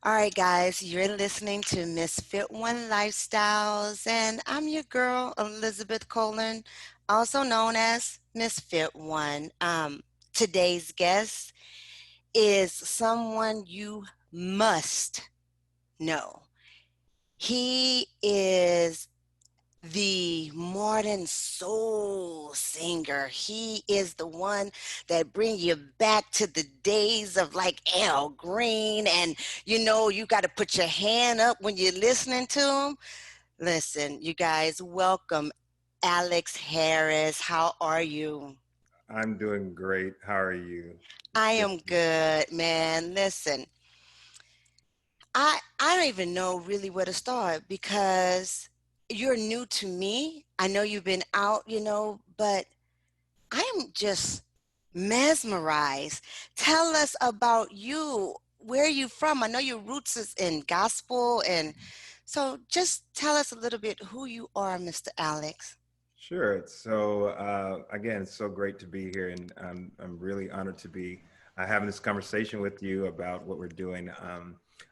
All right, guys, you're listening to Misfit One Lifestyles, and I'm your girl, Elizabeth Colin, also known as Misfit One. Today's guest is someone you must know. He is the modern soul singer. He is the one that bring you back to the days of like Al Green, and you got to put your hand up when you're listening to him. Listen, you guys, welcome Alex Harris. How are you? I'm doing great. How are you? It's I good. am good, man. Listen, I don't even know really where to start because you're new to me. I know you've been out, but I'm just mesmerized. Tell us about you. Where are you from? I know your roots is in gospel, and so just tell us a little bit who you are, Mr. Alex. Sure. Again, it's so great to be here, and I'm really honored to be having this conversation with you about what we're doing.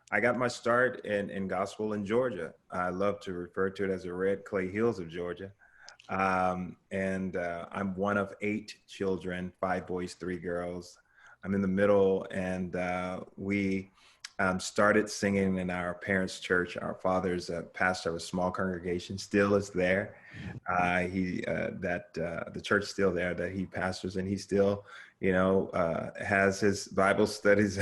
I got my start in gospel in Georgia. I love to refer to it as the Red Clay Hills of Georgia. I'm one of eight children, five boys, three girls. I'm in the middle, and we started singing in our parents' church. Our father's a pastor of a small congregation, still is there. He that The church still there that he pastors, and he still, has his Bible studies.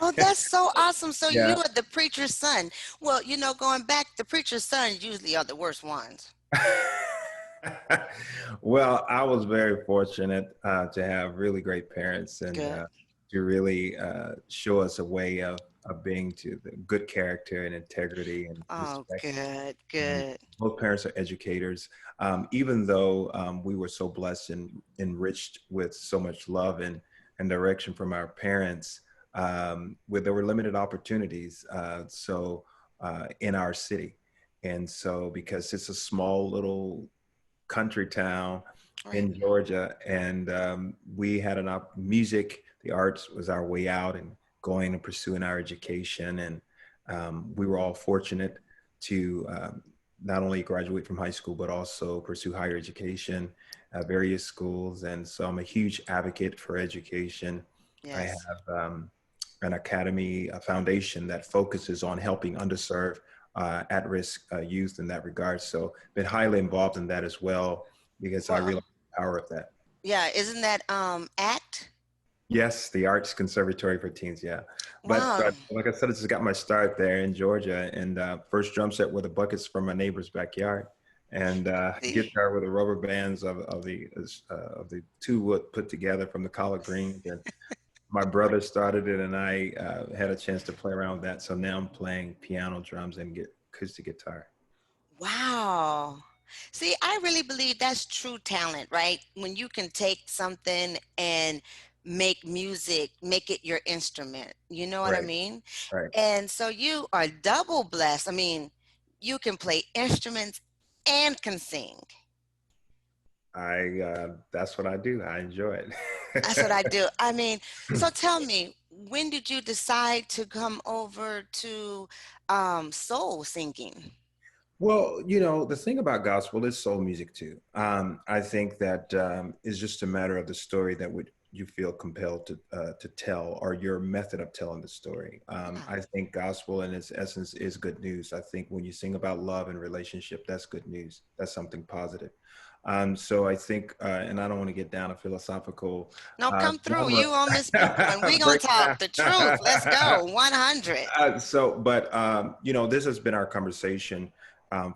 Oh, that's so awesome. So you Yeah. are the preacher's son. Well, going back, the preacher's sons usually are the worst ones. Well, I was very fortunate to have really great parents and Good. to really show us a way of being to the good character and integrity and Oh, respect. good, And good. both parents are educators. Even though we were so blessed and enriched with so much love and direction from our parents, where there were limited opportunities. In our city. And so, because it's a small little country town Right. in Georgia, and we had music, the arts was our way out and going and pursuing our education. And we were all fortunate to not only graduate from high school, but also pursue higher education at various schools. And so I'm a huge advocate for education. I Yes. have an academy, a foundation that focuses on helping underserved at-risk youth in that regard. So been highly involved in that as well because I Well, realize the power of that. yeah, isn't that ACT? Yes, the Arts Conservatory for Teens, yeah. Wow. But like I said, I just got my start there in Georgia, and first drum set were the buckets from my neighbor's backyard, and See? guitar with the rubber bands of the two wood put together from the collard greens. And my brother started it, and I had a chance to play around with that. So now I'm playing piano, drums, and get acoustic guitar. Wow. See, I really believe that's true talent, right? When you can take something and make music, make it your instrument. You know what I Right, mean? right. And so you are double blessed. I mean, you can play instruments and can sing. I That's what I do. I enjoy That's what I it. do. I mean, so tell me, when did you decide to come over to soul singing? Well, the thing about gospel is soul music too. I think that is just a matter of the story that would you feel compelled to tell, or your method of telling the story. Yeah. I think gospel in its essence is good news. I think when you sing about love and relationship, that's good news. That's something positive. So I think, and I don't want to get down a philosophical No, come through. genre. You on Miss Fifth One. We gonna Break talk down. the truth. Let's go. 100. This has been our conversation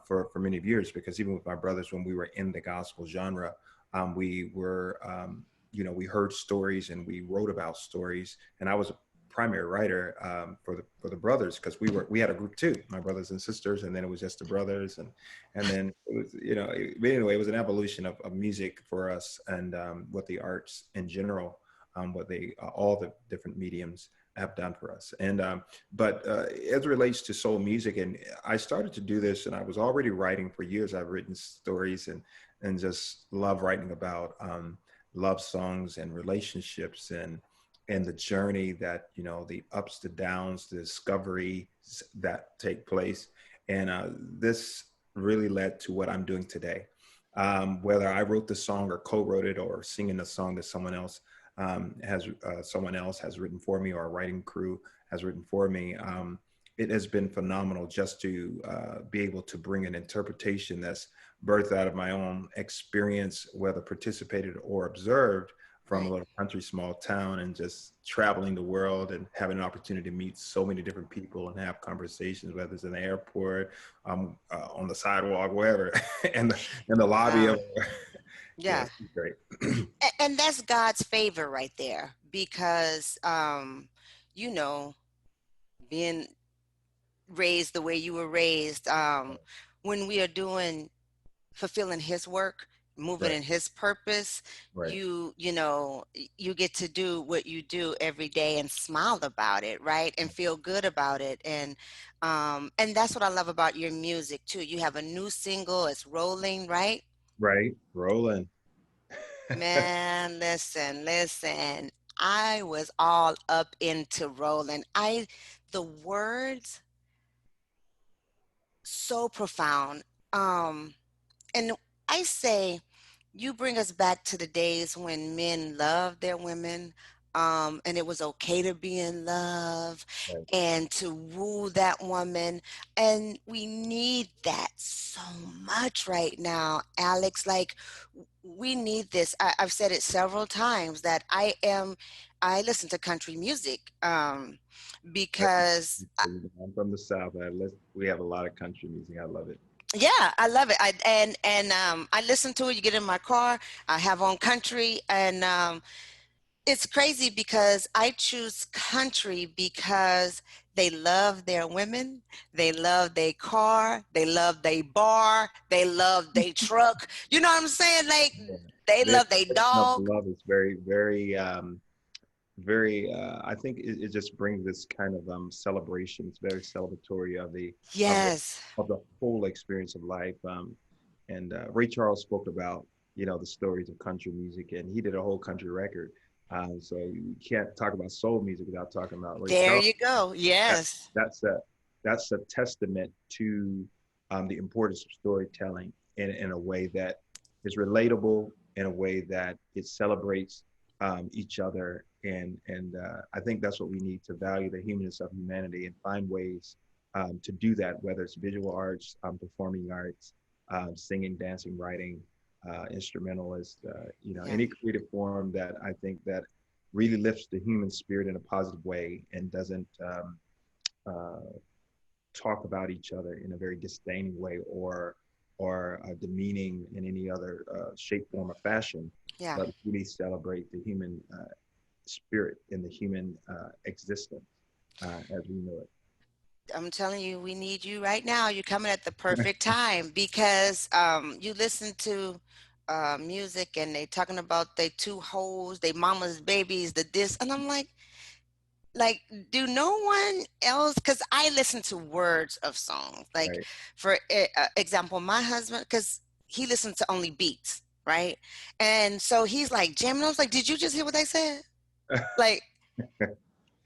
for many of years, because even with my brothers, when we were in the gospel genre, we were, we heard stories and we wrote about stories. And I was a primary writer for the brothers, because we had a group too, my brothers and sisters, and then it was just the brothers, and then it was, but anyway, it was an evolution of music for us, and what the arts in general, what they all the different mediums have done for us. And but as it relates to soul music, and I started to do this, and I was already writing for years. I've written stories and just love writing about love songs and relationships, and the journey that, you know, the ups, the downs, the discovery that take place. And this really led to what I'm doing today. Whether I wrote the song or co-wrote it or singing the song that someone else has written for me, or a writing crew has written for me. It has been phenomenal just to be able to bring an interpretation that's birthed out of my own experience, whether participated or observed, from a Right. little country small town, and just traveling the world and having an opportunity to meet so many different people and have conversations, whether it's in the airport, on the sidewalk, wherever, in the lobby Wow. of. Yeah. Yes, great. And that's God's favor right there because, you know, being raised the way you were raised, when we are doing fulfilling his work, moving Right, in his purpose, right, you get to do what you do every day and smile about it, right? And feel good about it. And that's what I love about your music too. You have a new single, it's rolling, right? right. Rolling. Man, listen. I was all up into rolling. The words so profound. Um, And I say, you bring us back to the days when men loved their women, and it was okay to be in love Right, and to woo that woman. And we need that so much right now, Alex. Like, we need this. I've said it several times that I listen to country music, right. because I'm from the South. We have a lot of country music. I love it. yeah, I love it. I listen to it. You get in my car, I have on country, and it's crazy because I choose country because they love their women, they love their car, they love their bar, they love their truck. You know what I'm saying? Like, Yeah. they The love their expression of dog. love is very, very, very. I think it just brings this kind of celebration. It's very celebratory of the Yes. of the whole experience of life. And Ray Charles spoke about, you know, the stories of country music, and he did a whole country record. So you can't talk about soul music without talking about Ray There Charles. you go. That, Yes. that's a testament to the importance of storytelling in a way that is relatable, in a way that it celebrates each other, and I think that's what we need, to value the humanness of humanity and find ways to do that, whether it's visual arts, performing arts, singing, dancing, writing, instrumentalist, you know, Yeah. any creative form that I think that really lifts the human spirit in a positive way and doesn't uh, talk about each other in a very disdaining way, or demeaning in any other shape, form, or fashion, Yeah. but really celebrate the human spirit in the human existence as we know it. I'm telling you, we need you right now. You're coming at the perfect time because you listen to music and they talking about they two hoes, they mama's babies, the this, and I'm like, do no one else? Because I listen to words of songs. Like, Right. for example, my husband, because he listens to only beats, right? And so he's like jamming. I was like, did you just hear what I said? Like,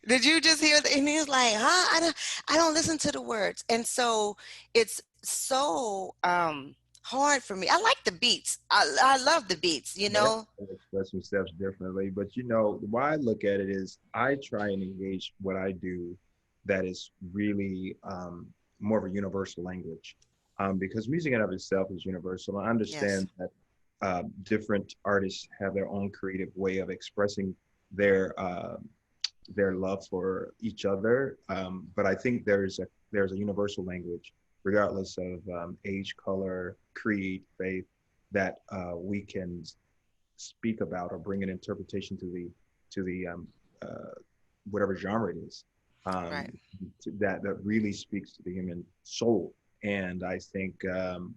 did you just hear that? And he's like, huh? I don't listen to the words. And so it's so hard for me. I like the beats. I love the beats, you Well, know? everyone express themselves differently, but you know, why I look at it is I try and engage what I do that is really more of a universal language, because music in of itself is universal. I Yes. understand that different artists have their own creative way of expressing their their love for each other, but I think there's a universal language, regardless of age, color, creed, faith, that we can speak about or bring an interpretation to the whatever genre it is, um, Right. that really speaks to the human soul. And I think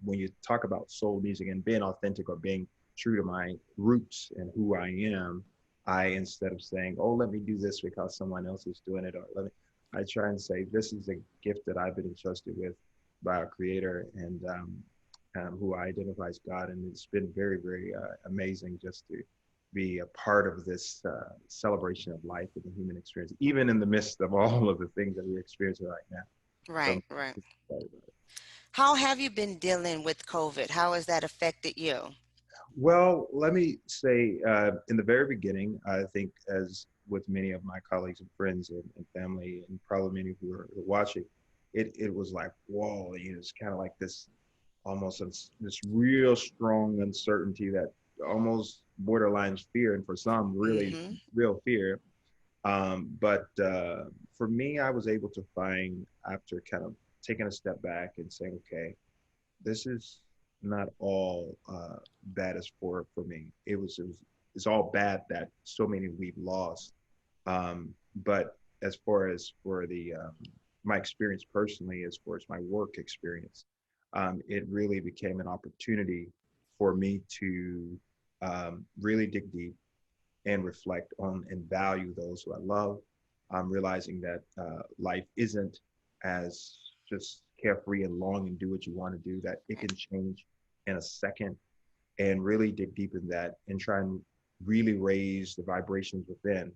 when you talk about soul music and being authentic or being true to my roots and who I am, I, instead of saying, "Oh, let me do this because someone else is doing it," or let me, I try and say, "This is a gift that I've been entrusted with by our Creator, and who I identify as God." And it's been very, very amazing just to be a part of this celebration of life and the human experience, even in the midst of all of the things that we're experiencing right now. So Right, I'm right. excited about it. How have you been dealing with COVID? How has that affected you? Well, let me say, in the very beginning, I think, as with many of my colleagues and friends and family, and probably many who are watching, it was like, whoa, it's kind of like this almost this real strong uncertainty that almost borderlines fear, and for some, really Mm-hmm. real fear. But for me, I was able to find, after kind of taking a step back and saying, okay, this is not all bad as for me. It's all bad that so many we've lost. But as far as for the my experience personally, as far as my work experience, it really became an opportunity for me to really dig deep and reflect on and value those who I love. I'm realizing that life isn't as just carefree and long and do what you want to do, that it can change in a second, and really dig deep in that and try and really raise the vibrations within,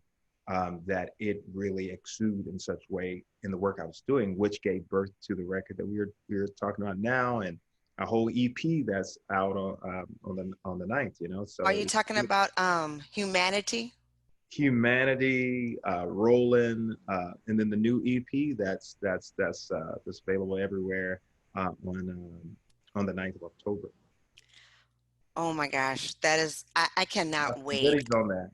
that it really exude in such way in the work I was doing, which gave birth to the record that we're talking about now, and a whole EP that's out on the ninth. Are So you talking about humanity? Humanity, Roland, and then the new EP that's available everywhere on the 9th of October. Oh my gosh, that is, I cannot Got some wait. goodies on that.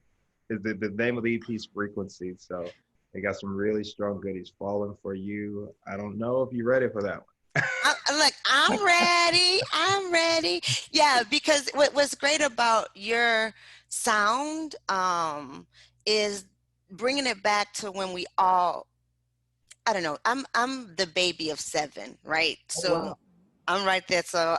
The name of the EP is Frequency, so they got some really strong goodies. Falling for You. I don't know if you're ready for that Look, I'm ready. I'm ready. Yeah, because what's great about your sound is bringing it back to when we all, I don't know, I'm the baby of seven, right? one. Oh So wow! I'm right there. So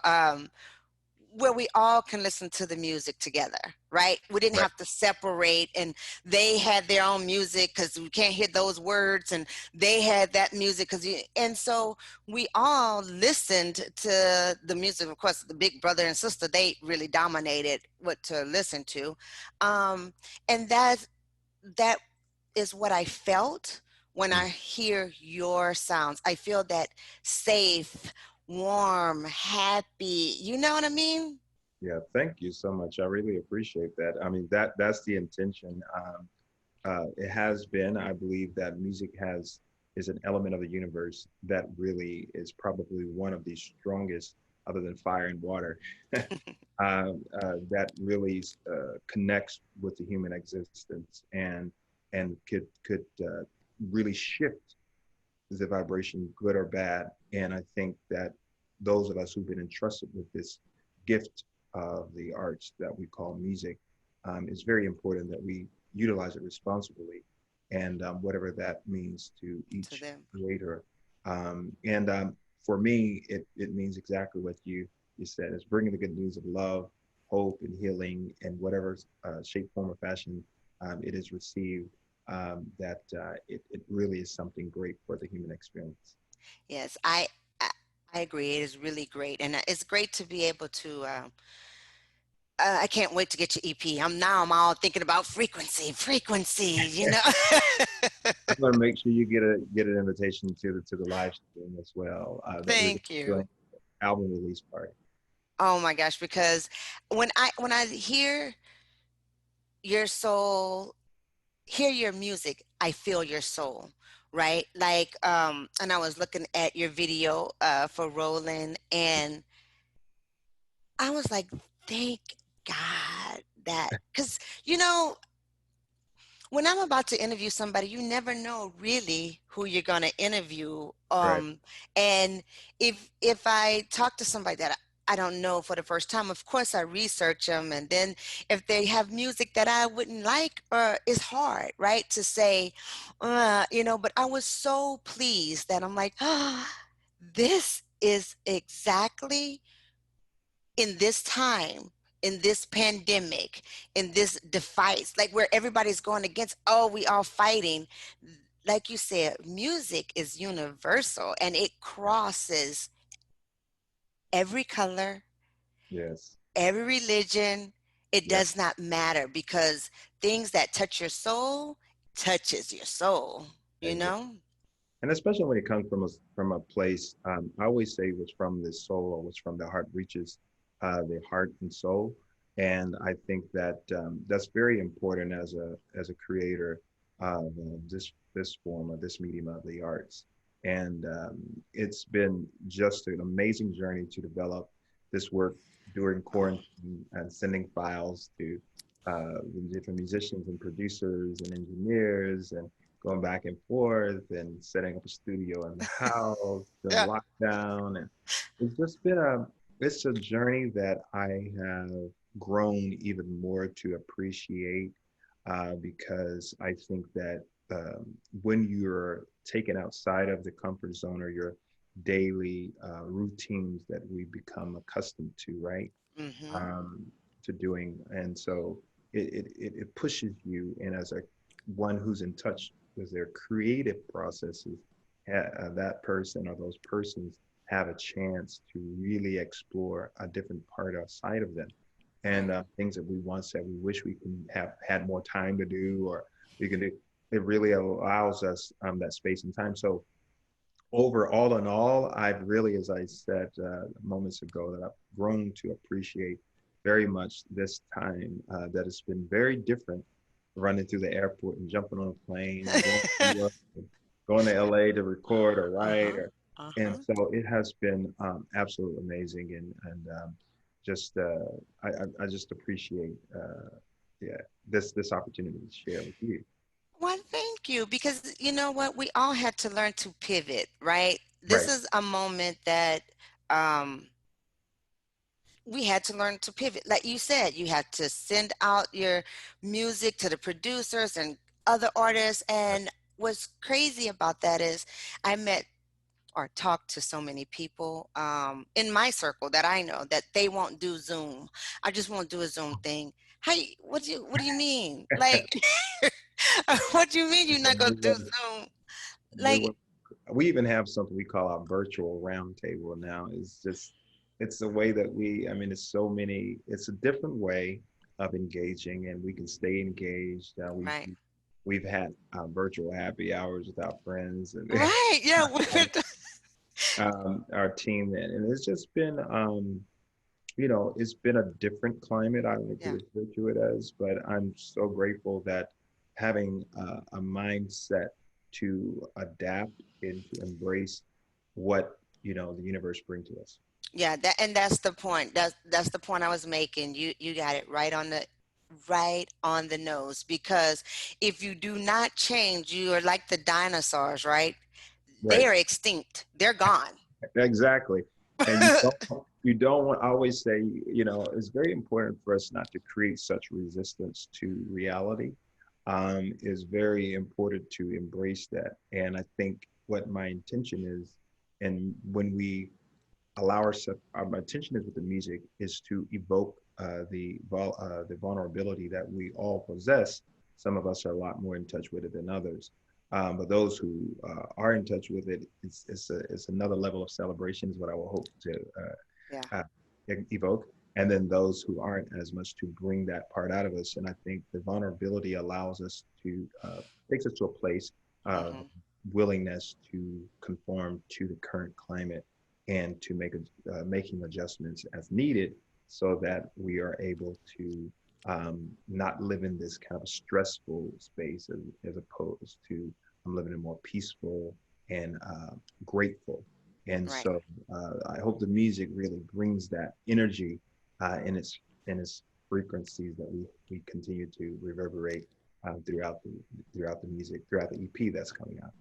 where we all can listen to the music together, right? We didn't Right, have to separate, and they had their own music because we can't hear those words, and they had that music and so we all listened to the music. Of course, the big brother and sister, they really dominated what to listen to. And that is what I felt when mm. I hear your sounds. I feel that safe, warm, happy. You know what I mean? Yeah. Thank you so much. I really appreciate that. I mean, that's the intention. It has been. I believe that music has is an element of the universe that really is probably one of the strongest, other than fire and water, that really connects with the human existence, and could really shift the vibration, good or bad. And I think that those of us who've been entrusted with this gift of the arts that we call music, is very important that we utilize it responsibly, and whatever that means to To each them. creator. And for me, it means exactly what you said. It's bringing the good news of love, hope, and healing in whatever shape, form, or fashion it is received. It really is something great for the human experience. Yes, I I agree. It is really great, and it's great to be able to. I can't wait to get your EP. I'm all thinking about frequency. You know. I'm going to make sure you get an invitation to the live stream as well, that we're Thank doing you. album release party. Oh my gosh, because when I hear your soul, hear your music, I feel your soul, right? Like, and I was looking at your video for Roland, and I was like, thank God that, because you know, when I'm about to interview somebody, you never know really who you're going to interview. Right. And if I talk to somebody that I don't know for the first time, of course I research them, and then if they have music that I wouldn't like, or it's hard, right, to say, you know. But I was so pleased that I'm like, ah, this is exactly in this time, in this pandemic, in this defiance, like where everybody's going against, oh, we all fighting. Like you said, music is universal, and it crosses every color, Yes. every religion. It Yeah. does not matter because things that touch your soul touches your soul, you Exactly. know? And especially when it comes from a place, I always say it was from the soul or was from the heart reaches the heart and soul. And I think that that's very important as a creator of this form of this medium of the arts. And it's been just an amazing journey to develop this work during quarantine and sending files to different musicians and producers and engineers and going back and forth and setting up a studio in the house during Yeah. lockdown. And it's just been it's a journey that I have grown even more to appreciate because I think that when you're taken outside of the comfort zone or your daily routines that we become accustomed to, right? Hmm. um, to doing. And so it pushes you. And as a one who's in touch with their creative processes, that person or those persons have a chance to really explore a different part or side of them. And Right. things that we once said we wish we can have had more time to do or we can do, it really allows us that space and time. So over all in all, I've really, as I said moments ago, that I've grown to appreciate very much this time that has been very different running through the airport and jumping on a plane and going to New York and going to LA to record or write. Uh-huh. Or, and Uh-huh. so it has been absolutely amazing. And just, I just appreciate yeah, this opportunity to share with you. Well, thank you. Because you know what? We all had to learn to pivot, right? This Right, is a moment that um, we had to learn to pivot. Like you said, you had to send out your music to the producers and other artists. And what's crazy about that is I met or talked to so many people in my circle that I know that they won't do Zoom. I just won't do a Zoom thing. What do you mean? Like, what do you mean you're not gonna do right. Zoom? We Like, were, we even have something we call our virtual roundtable now. It's just, it's a way that we, I mean, it's so many, it's a different way of engaging and we can stay engaged. right, We've had virtual happy hours with our friends and right, yeah, our team. And it's just been, it's been a different climate. I don't like to yeah, refer to it as, but I'm so grateful that having a mindset to adapt and to embrace what the universe brings to us. yeah. That and that's the point. That's the point I was making. You got it right on the nose. Because if you do not change, you are like the dinosaurs, right? They Right. are extinct. They're gone. Exactly. And you don't want, I always say, it's very important for us not to create such resistance to reality. Is very important to embrace that. And I think what my intention is, and when we allow ourselves, my intention is with the music is to evoke the vulnerability that we all possess. Some of us are a lot more in touch with it than others, but those who are in touch with it, it's another level of celebration, is what I will hope to Yeah. uh, evoke. And then those who aren't as much, to bring that part out of us. And I think the vulnerability allows us to takes us to a place of Hmm. willingness to conform to the current climate and to making adjustments as needed so that we are able to not live in this kind of stressful space as opposed to I'm living in more peaceful and grateful. And Right. so I hope the music really brings that energy in its frequencies that we continue to reverberate throughout the music, throughout the EP that's coming out.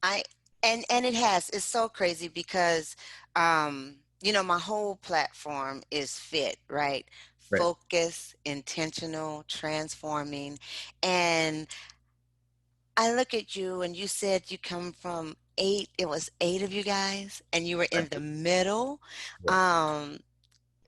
I and it has. It's so crazy because my whole platform is fit, right? Right. Focus, intentional, transforming. And I look at you and you said you come from it was eight of you guys, and you were in Right. the middle. Yes. Um,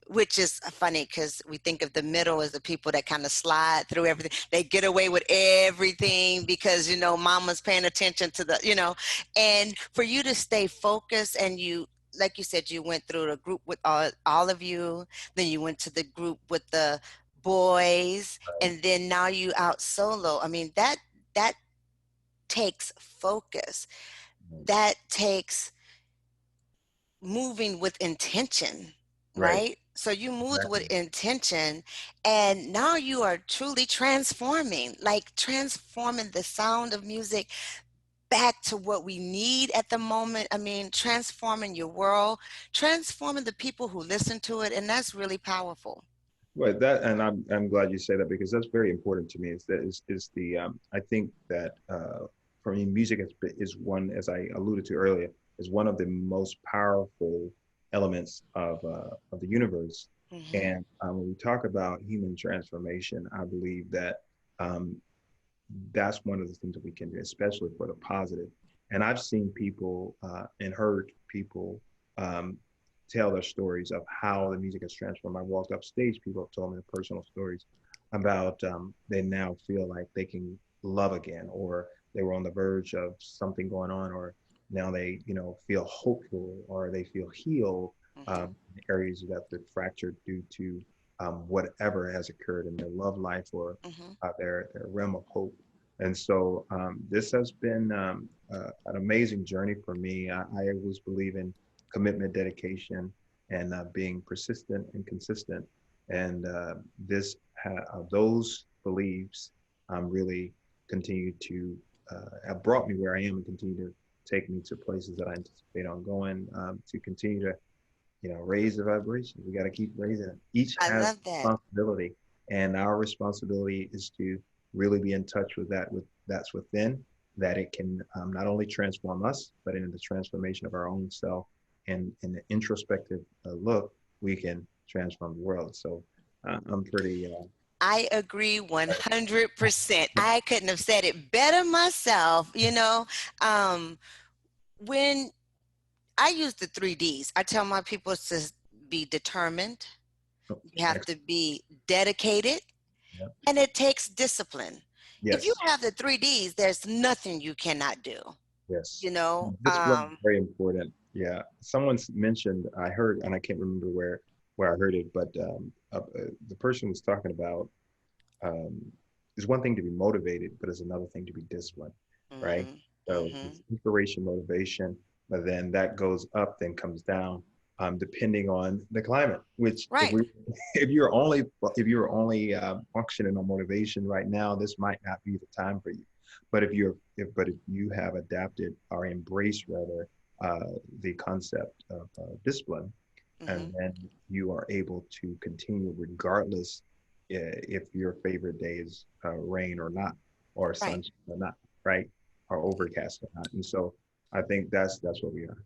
which is funny because we think of the middle as the people that kind of slide through everything. They get away with everything because, mama's paying attention to and for you to stay focused and like you said, you went through the group with all of you, then you went to the group with the boys, and then now you out solo. I mean, that takes focus. Right. That takes moving with intention, Right. right? So you moved with Exactly. intention, and now you are truly transforming, like transforming the sound of music back to what we need at the moment. I mean, transforming your world, transforming the people who listen to it, and that's really powerful. Well, that, and I'm glad you say that because that's very important to me. Is that is the I think that for me, music is one, as I alluded to earlier, is one of the most powerful elements of the universe. Hmm. And when we talk about human transformation, I believe that um, that's one of the things that we can do, especially for the positive. And I've seen people and heard people um, tell their stories of how the music has transformed. I walked up stage, people have told me their personal stories about they now feel like they can love again, or they were on the verge of something going on, or now they, feel hopeful, or they feel healed Hmm. in areas that they're fractured due to whatever has occurred in their love life or Hmm. their realm of hope. And so this has been an amazing journey for me. I always believe in commitment, dedication, and being persistent and consistent. And those beliefs really continue to have brought me where I am and continue to take me to places that I anticipate on going to continue to raise the vibration. We got to keep raising it. Each I has love that. responsibility, and our responsibility is to really be in touch with that's within, that it can not only transform us, but in the transformation of our own self and in the introspective look, we can transform the world. So I'm pretty. I agree 100%. I couldn't have said it better myself. When I use the 3Ds, I tell my people to be determined, you have to be dedicated, Excellent. and it takes discipline. If you Yes, have the 3Ds, there's nothing you cannot do, yes. you know? Discipline is very important. Yeah, someone's mentioned. I heard, and I can't remember where I heard it, but the person was talking about um, it's one thing to be motivated, but it's another thing to be disciplined, right? Hmm. So Hmm. it's inspiration, motivation, but then that goes up, then comes down, depending on the climate. Which, if Right. we, if you're only functioning on motivation right now, this might not be the time for you. But if you have adapted or embraced rather the concept of discipline, and Hmm. then you are able to continue regardless if your favorite day is rain or not, or Right. sunshine or not, right, or overcast or not. And so I think that's what we are.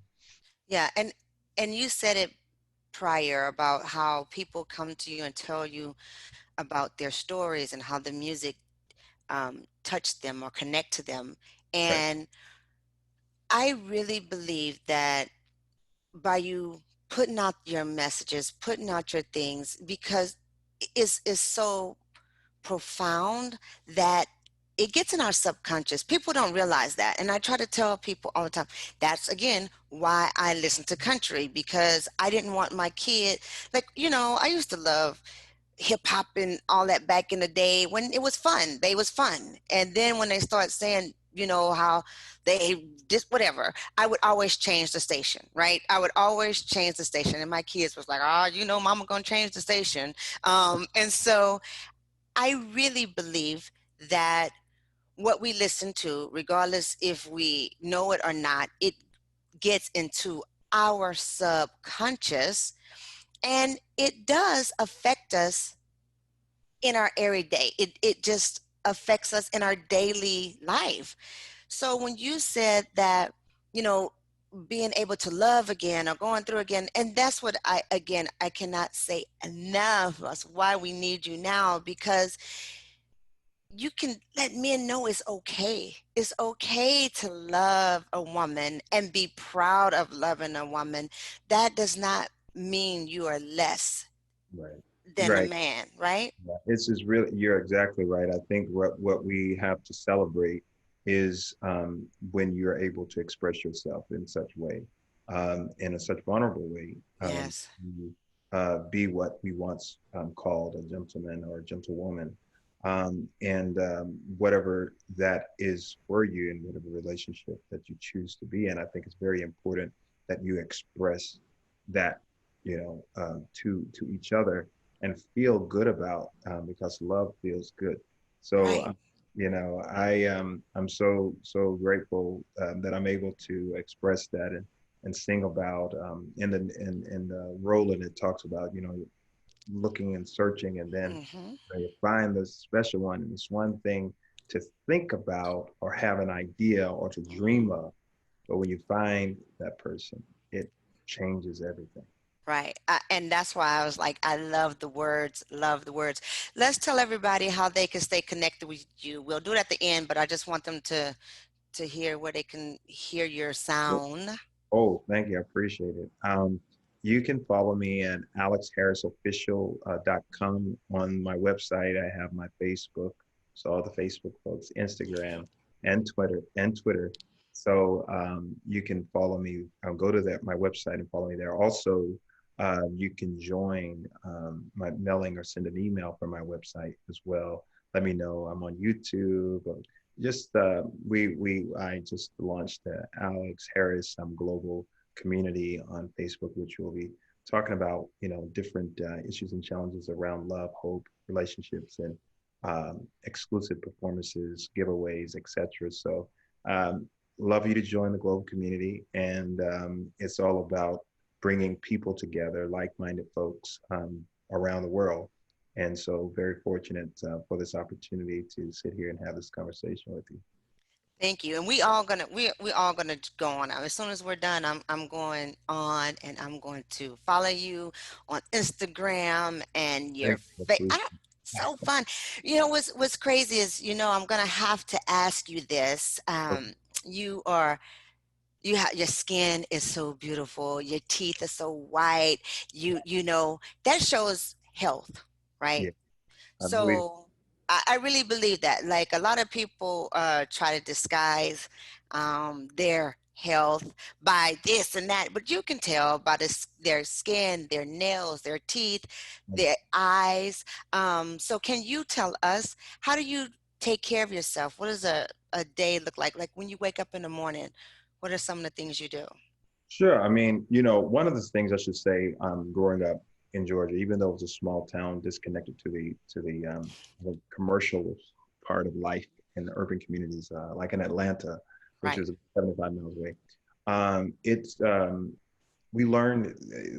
Yeah. And you said it prior about how people come to you and tell you about their stories and how the music touch them or connect to them. Right. And I really believe that by you putting out your messages, putting out your things, because it's so profound that it gets in our subconscious. People don't realize that. And I try to tell people all the time, that's again why I listen to country, because I didn't want my kid, like, I used to love hip hop and all that back in the day when it was fun. They was fun. And then when they start saying, how they just whatever, I would always change the station, right? I would always change the station. And my kids was like, oh, mama gonna change the station. And so I really believe that what we listen to, regardless if we know it or not, it gets into our subconscious, and it does affect us in our everyday. It just affects us in our daily life. So when you said that, you know, being able to love again or going through again, and that's what I cannot say enough. That's why we need you now, because you can let men know it's okay. It's okay to love a woman and be proud of loving a woman. That does not mean you are less Right. than a Right. man, right? Yeah. It's just really, you're exactly right. I think what we have to celebrate is when you're able to express yourself in such way, in a such vulnerable way. Yes. You be what we once called a gentleman or a gentlewoman. And whatever that is for you in whatever relationship that you choose to be in, I think it's very important that you express that, to each other and feel good about, because love feels good. So, Right. I'm so grateful that I'm able to express that and sing about, in the Roland, it talks about, looking and searching, and then Hmm. you find the special one. And it's one thing to think about or have an idea or to Hmm. dream of, but when you find that person, it changes everything. Right. And that's why I was like, I love the words, love the words. Let's tell everybody how they can stay connected with you. We'll do it at the end, but I just want them to hear where they can hear your sound. Oh, thank you. I appreciate it. You can follow me at alexharrisofficial.com on my website. I have my Facebook, so all the Facebook folks, Instagram and Twitter. So you can follow me. Go to my website and follow me there. Also, you can join my mailing or send an email from my website as well. Let me know. I'm on YouTube. Just I just launched the Alex Harris Global Community on Facebook, which will be talking about different issues and challenges around love, hope, relationships, and exclusive performances, giveaways, etc. So, love you to join the global community, and it's all about bringing people together, like-minded folks around the world. And so, very fortunate for this opportunity to sit here and have this conversation with you. Thank you. And we all gonna go on now. As soon as we're done, I'm going on and I'm going to follow you on Instagram and your Thank you. I don't, so fun. What's crazy is, I'm gonna have to ask you this. You are your skin is so beautiful, your teeth are so white, that shows health, right? Yeah, I believe. So I really believe that. Like a lot of people try to disguise their health by this and that, but you can tell by their skin, their nails, their teeth, their eyes. So can you tell us, how do you take care of yourself? What does a day look like? Like when you wake up in the morning, what are some of the things you do? Sure. I mean, one of the things I should say, growing up in Georgia, even though it was a small town disconnected the commercial part of life in the urban communities, like in Atlanta, which Right. is 75 miles away. It's We learned,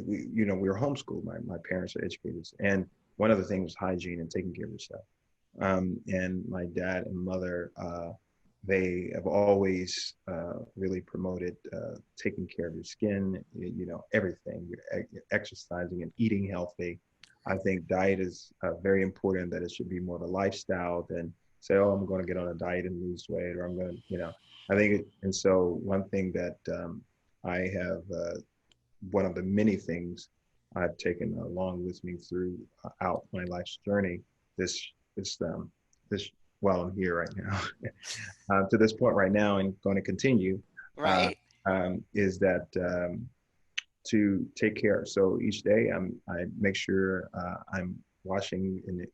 we were homeschooled. My parents are educators, and one of the things was hygiene and taking care of yourself. And my dad and mother, they have always really promoted taking care of your skin, everything, you're exercising and eating healthy. I think diet is very important, that it should be more of a lifestyle than say, oh, I'm going to get on a diet and lose weight, or I'm going to, I think, and so one thing that I have, one of the many things I've taken along with me throughout my life's journey, this, this, this, while I'm here right now, to this point right now and going to continue, uh, Right. is that to take care. So each day I make sure I'm washing and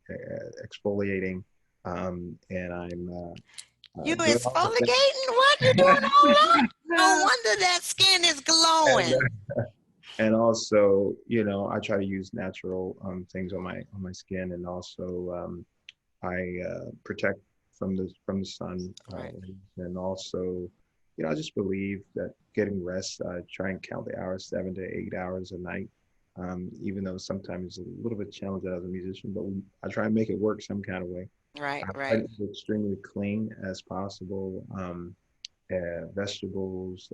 exfoliating, and I'm You doing all the things. exfoliating? What? You doing all that? No wonder that skin is and, glowing. and also, I try to use natural things on my skin, and also I protect from the sun, Right. and also, I just believe that getting rest. I try and count the hours, 7 to 8 hours a night. Even though sometimes it's a little bit challenging as a musician, but I try and make it work some kind of way. Right. I try Right. to be extremely clean as possible. Vegetables,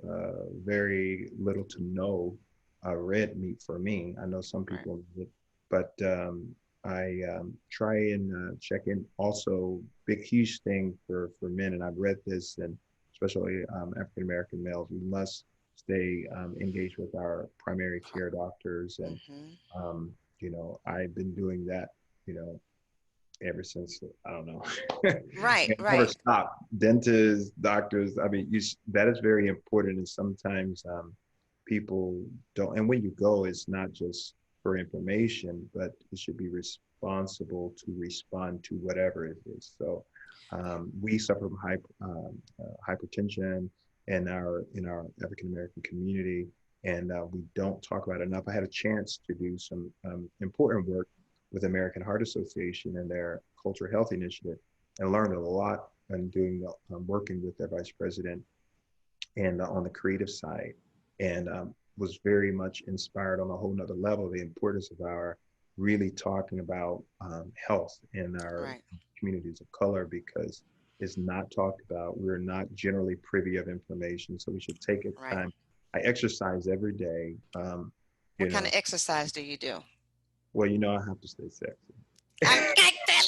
very little to no red meat for me. I know some Right. people, but I try and check in. Also, big huge thing for men, and I've read this, and especially African American males, we must stay engaged with our primary care doctors, and Mm-hmm. I've been doing that, you know, ever since, I don't know. Right. It never Right. stopped. Dentists, doctors. I mean, that is very important, and sometimes people don't. And when you go, it's not just for information, but it should be responsible to respond to whatever it is. So we suffer from hypertension in our African American community, and we don't talk about it enough. I had a chance to do some important work with American Heart Association and their Cultural Health Initiative, and learned a lot and doing working with their vice president and on the creative side, and was very much inspired on a whole nother level the importance of our really talking about health in our Right. communities of color, because it's not talked about. We're not generally privy of information, so we should take it Right. time. I exercise every day. What You kind know, of exercise do you do? well, I have to stay sexy. Okay, tell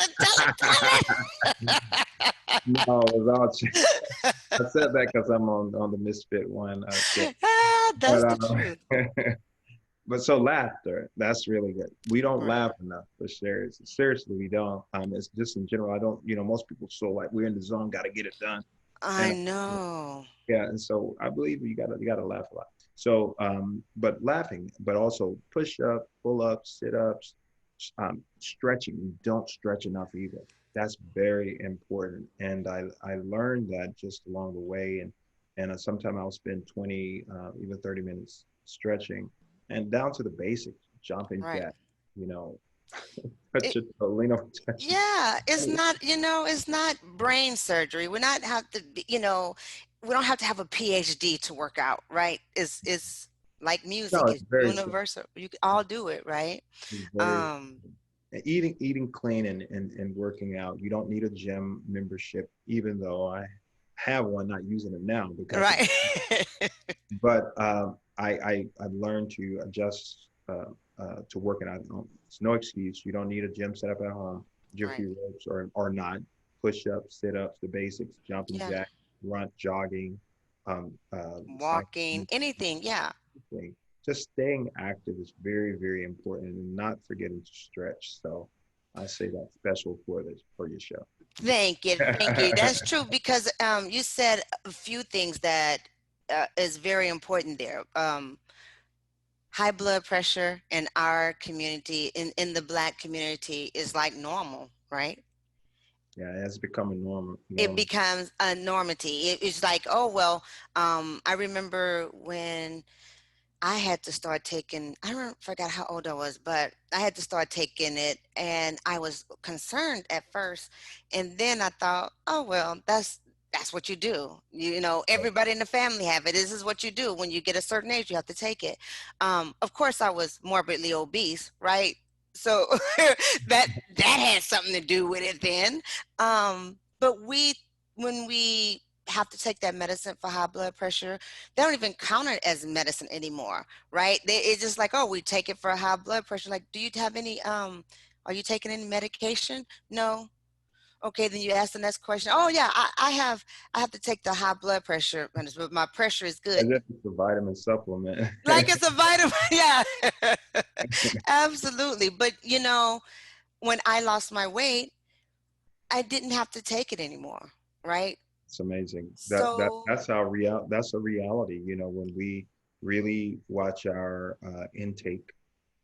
No, it was all. I said that because I'm on the Misfit one. Shit. Ah, But that's the truth. but so laughter, that's really good. We don't Right. laugh enough for serious. Seriously, we don't. It's just in general. I don't. Most people feel like we're in the zone, got to get it done, I and know. yeah. And so I believe you gotta laugh a lot. So, but laughing, but also push up, pull ups, sit ups, stretching. You don't stretch enough either. That's very important. And I learned that just along the way. And sometimes I'll spend 20, even 30 minutes stretching, and down to the basics, jumping Right. jack, you know, touch It, your toe, lean over, touch your yeah, it's toe. not, it's not brain surgery. We're not have to be, we don't have to have a PhD to work out, right? It's like No, music, it's it's very simple. universal. You can all do it, right? It's very Um, eating clean and working out. You don't need a gym membership, even though I have one, not using it now because of, right. but I've learned to adjust to working out. It's no excuse. You don't need a gym set up at home. Do a Right. few ropes or not. Push ups, sit ups, the basics, jumping Yeah. jack, run, jogging, Walking, cycling, anything. Yeah. thing. Just staying active is very, very important, and not forgetting to stretch. So I say that's special for your show. Thank you. Thank you. That's true because you said a few things that is very important there. High blood pressure in our community, in the Black community, is like normal, right? Yeah, it has become a norm. It Norm. becomes a normity. It's like, oh, well, I remember when I had to start taking, I don't forgot how old I was, but I had to start taking it and I was concerned at first. And then I thought, oh well, that's what you do. Everybody in the family have it. This is what you do. When you get a certain age, you have to take it. Of course I was morbidly obese, right? So that that had something to do with it then. But when we have to take that medicine for high blood pressure, they don't even count it as medicine anymore, right? It's just like, oh, we take it for high blood pressure. Like, do you have any, are you taking any medication? No. Okay, then you ask the next question. Oh yeah, I have to take the high blood pressure medicine, but my pressure is good. As if it's a vitamin supplement. Like it's a vitamin. Yeah. Absolutely. But when I lost my weight, I didn't have to take it anymore, right? It's amazing. So, That's our real. That's a reality. When we really watch our intake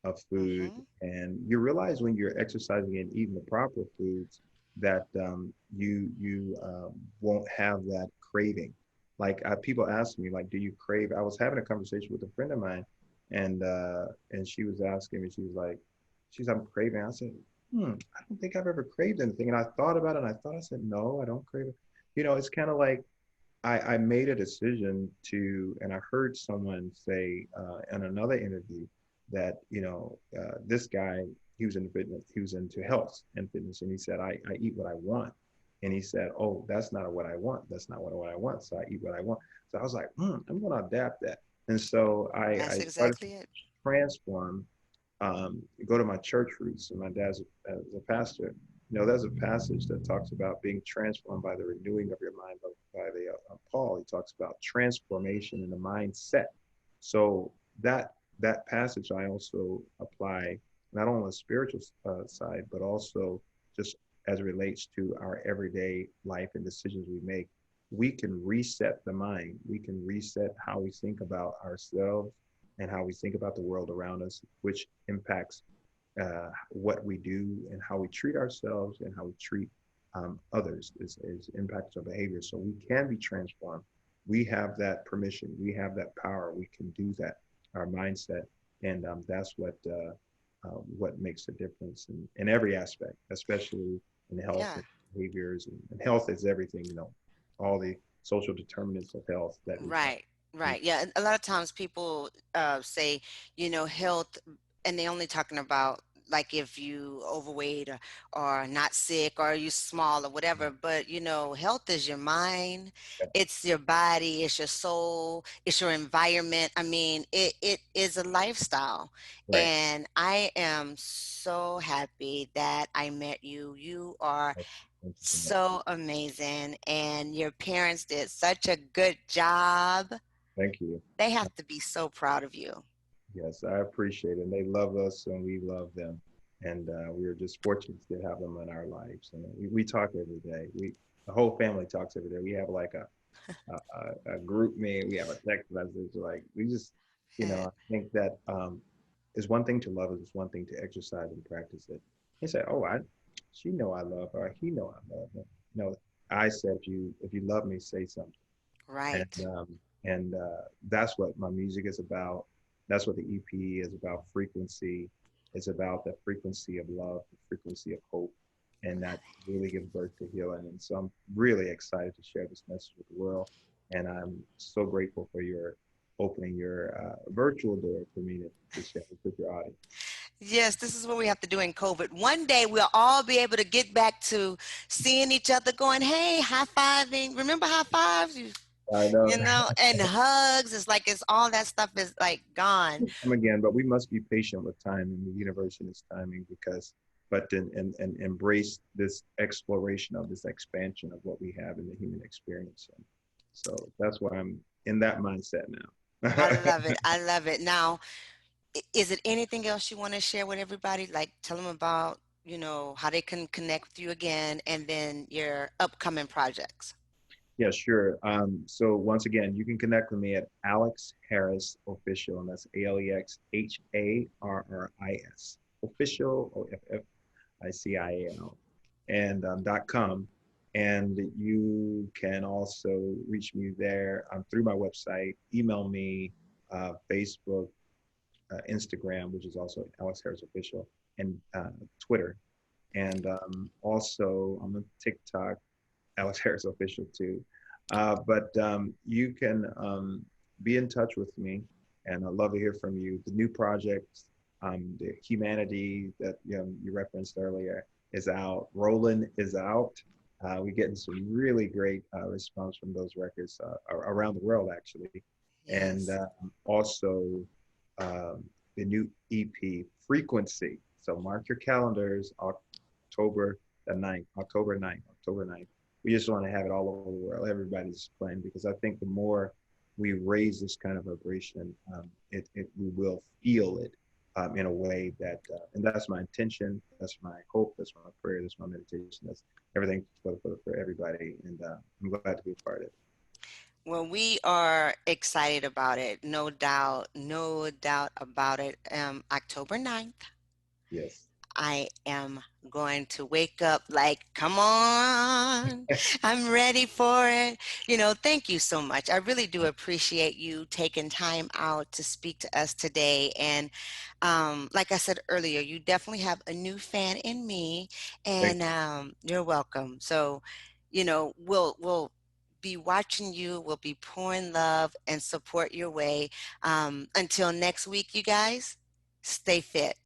of food, mhm, and you realize when you're exercising and eating the proper foods that you won't have that craving. Like people ask me, like, do you crave? I was having a conversation with a friend of mine, and she was asking me, I'm craving. I said, I don't think I've ever craved anything. And I thought about it, and I said, no, I don't crave it. It's kind of like I made a decision to, and I heard someone say in another interview that this guy, he was in fitness, he was into health and fitness, and he said I eat what I want, and he said, oh, that's not what I want, that's not what I want, so I eat what I want. So I was like, I'm going to adapt that, and so that's I started to exactly it. transform, go to my church roots, and my dad's a pastor. There's a passage that talks about being transformed by the renewing of your mind by the Paul. He talks about transformation in the mindset. So that passage I also apply not only on the spiritual side, but also just as it relates to our everyday life and decisions we make. We can reset the mind. We can reset how we think about ourselves, and how we think about the world around us, which impacts what we do and how we treat ourselves and how we treat others is impacts our behavior. So we can be transformed. We have that permission. We have that power. We can do that. Our mindset, and that's what makes a difference in every aspect, especially in health Yeah. and behaviors. And health is everything. All the social determinants of health that we have. Right, right. Yeah, a lot of times people say, health, and they only talking about like if you overweight or not sick or you small or whatever. But health is your mind, it's your body, it's your soul, it's your environment. I mean, it is a lifestyle. Right. And I am so happy that I met you. You are Thank you so much. so amazing, and your parents did such a good job. Thank you. They have to be so proud of you. Yes, I appreciate it. And they love us and we love them. And we're just fortunate to have them in our lives. And we talk every day. The whole family talks every day. We have like a group meeting. We have a text message. Like we just, Yeah. I think that is one thing to love it. It's one thing to exercise and practice it. They say, oh, she know I love her. He know I love him. I said, if you love me, say something. and Right. um, and that's what my music is about. That's what the EP is about. Frequency. It's about the frequency of love, the frequency of hope, and that really gives birth to healing. And so I'm really excited to share this message with the world, and I'm so grateful for your opening your virtual door for me to share this with your audience. Yes, this is what we have to do in COVID. One day we'll all be able to get back to seeing each other, going, hey, high fiving. Remember high fives? I know. And hugs. It's like it's all that stuff is like gone. Come again, but we must be patient with time and the universe and its timing but and embrace this exploration of this expansion of what we have in the human experience. And so that's why I'm in that mindset I now. love it. I love it. Now, is it anything else you want to share with everybody? Like tell them about, how they can connect with you again and then your upcoming projects. Yeah, sure. So once again, you can connect with me at Alex Harris Official, and that's AlexHarris Official, OFFICIAL, and .com. And you can also reach me there through my website, email me, Facebook, Instagram, which is also Alex Harris Official, and Twitter. And also, I'm on TikTok, Alex Harris Official too. But you can be in touch with me, and I'd love to hear from you. The new project, the Humanity that you referenced earlier, is out. Roland is out. We're getting some really great response from those records around the world, actually. And Yes. also the new EP, Frequency. So mark your calendars, October 9th. We just want to have it all over the world. Everybody's playing because I think the more we raise this kind of vibration, we will feel it in a way and that's my intention. That's my hope. That's my prayer. That's my meditation. That's everything for everybody. And I'm glad to be a part of it. Well, we are excited about it. No doubt about it. October 9th. Yes. I am going to wake up like, come on, I'm ready for it. Thank you so much. I really do appreciate you taking time out to speak to us today. And like I said earlier, you definitely have a new fan in me, Thank and you're welcome. So, we'll be watching you. We'll be pouring love and support your way. Until next week, you guys, stay fit.